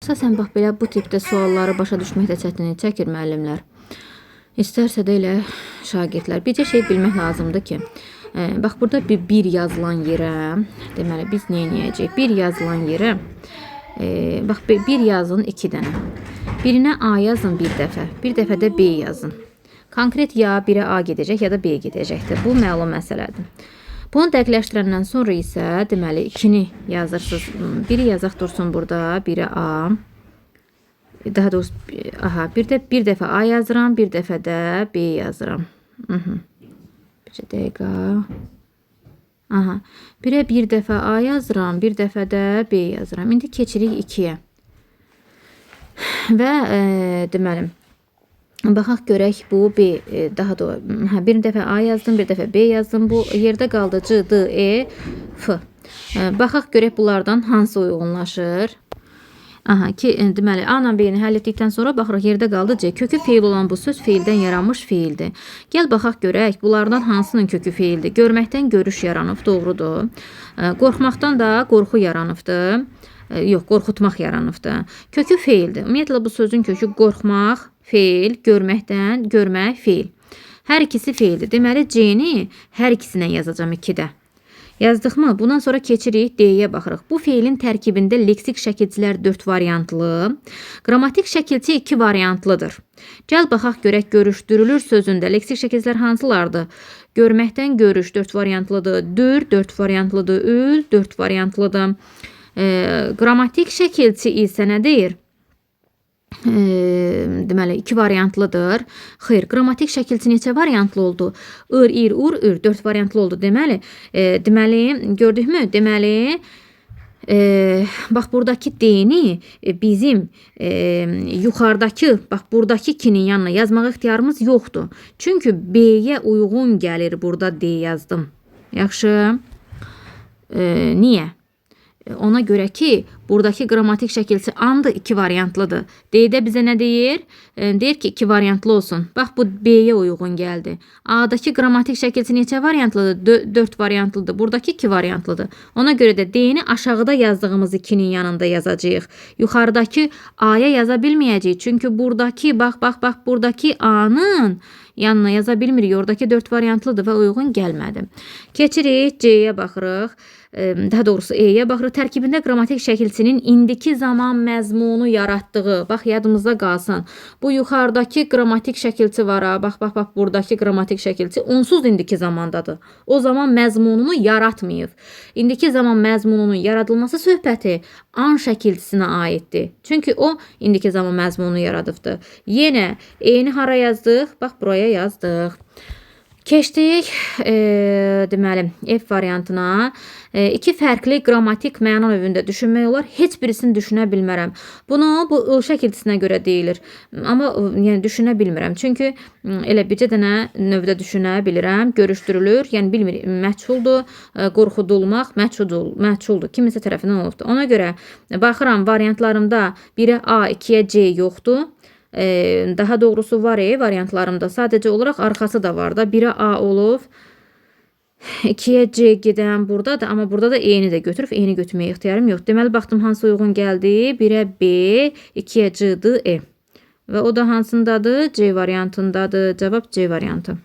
Əsasən bax belə bu tipdə sualları başa düşməkdə çətinlik çəkir müəllimlər. İstərsə də elə şagirdlər. Bircə şey bilmək lazımdır ki, bax burada bir yazılan yerə, deməli biz nə edəcəyik? Bir yazılan yerə, bax bir yazın 2 dənə. Birinə A yazın bir dəfə də B yazın. Konkret ya birə A gedəcək, ya da B gedəcəkdir. Bu məlum məsələdir. Bunu dəqiqləşdirəndən sonra isə deməli 2-ni yazırsınız. Biri yazaq dursun burada, biri A. Daha doğrusu bir dəfə A yazıram, bir dəfə də B yazıram. Bir dəqiqə. Bir dəfə A yazıram, bir dəfə də B yazıram. İndi keçirik 2-yə. Və deməli baxaq görək bu B, daha da bir dəfə A yazdım, bir dəfə B yazdım. Bu yerdə qaldı C, D, E, F. Baxaq görək bunlardan hansı uyğunlaşır. Deməli A ilə B-ni həll etdikdən sonra baxırıq yerdə qaldı C. Kökü feil olan bu söz feildən yaranmış feildir. Gəl baxaq görək bunlardan hansının kökü feildir. Görməkdən görüş yaranıb, doğrudur. Qorxmaqdan da qorxu yaranıbdır. Yox, qorxutmaq yaranıbdır. Kökü feildir. Ümumiyyətlə bu sözün kökü qorxmaq, feil, görməkdən, görmək, feil. Hər ikisi feildir. Deməli C-ni hər ikisindən yazacağım 2-də. Yazdıq mı? Bundan sonra keçirik D-yə baxırıq. Bu feilin tərkibində leksik şəkilçilər 4 variantlı, qrammatik şəkilçi 2 variantlıdır. Gəl baxaq görək görüşdürülür sözündə leksik şəkilçilər hansılardır? Görməkdən görüş 4 variantlıdır, dür 4 variantlıdır, ül 4 variantlıdır. Qrammatik şəkilçi isə nə deyir? Deməli 2 variantlıdır. Xeyr, qrammatik şəkilçi neçə variantlı oldu? Ir, ir, ur, ür 4 variantlı oldu. Deməli, gördükmü? Deməli, bax buradakı D-ni bizim yuxarıdakı, bax buradakı 2-nin yanına yazmaq ixtiyarımız yoxdur. Çünki B-yə uyğun gəlir burada D yazdım. Yaxşı. Niyə? Ona görə ki, buradakı qrammatik şəkilçi and 2 variantlıdır. D-də bizə nə deyir? Deyir ki, 2 variantlı olsun. Bax, bu B-yə uyğun gəldi. A-dakı qrammatik şəkilçi neçə variantlıdır? 4 variantlıdır. Buradakı 2 variantlıdır. Ona görə də D-ni aşağıda yazdığımız 2-nin yanında yazacağıq. Yuxarıdakı A-ya yaza bilməyəcəyik. Çünki buradakı, bax, buradakı A-nın yanına yaza bilmirik. Oradakı 4 variantlıdır və uyğun gəlmədi. Keçirik C-yə baxırıq. Daha doğrusu E-yə baxırıq. Tərkibində qrammatik şəkilçinin indiki zaman məzmunu yaratdığı, bax yadımızda qalsın. Bu yuxarıdakı qrammatik şəkilçi var, bax buradakı qrammatik şəkilçi onsuz indiki zamandadır. O zaman məzmununu yaratmayıb. İndiki zaman məzmununun yaradılması söhbəti an şəkilçisinə aiddir. Çünki o indiki zaman məzmununu yaradıbdır. Yenə E-ni hara yazdıq? Bax buraya yazdıq. Keçdik deməli F variantına. 2 fərqli qrammatik məna növündə düşünmək olar. Heç birisini düşünə bilmərəm. Bunu bu ıl şəkilçisinə görə deyilir. Amma yəni düşünə bilmirəm. Çünki elə bircə dənə növdə düşünə bilirəm. Görüşdürülür, yəni bilmirik, məchuldur. Qorxudulmaq məchuldur. Kimisə tərəfindən olubdur. Ona görə baxıram variantlarımda 1-ə A, 2-yə C yoxdur. Daha doğrusu var variantlarımda. Sadəcə olaraq arxası da var da. 1-ə A olub. 2-yə C gedən buradadır. Amma burada da E-ni də götürüb. E-ni götürməyə ixtiyarım yox. Deməli, baxdım hansı uyğun gəldi. 1-ə B, 2-yə C-dır, E. Və o da hansındadır? C variantındadır. Cavab C variantı.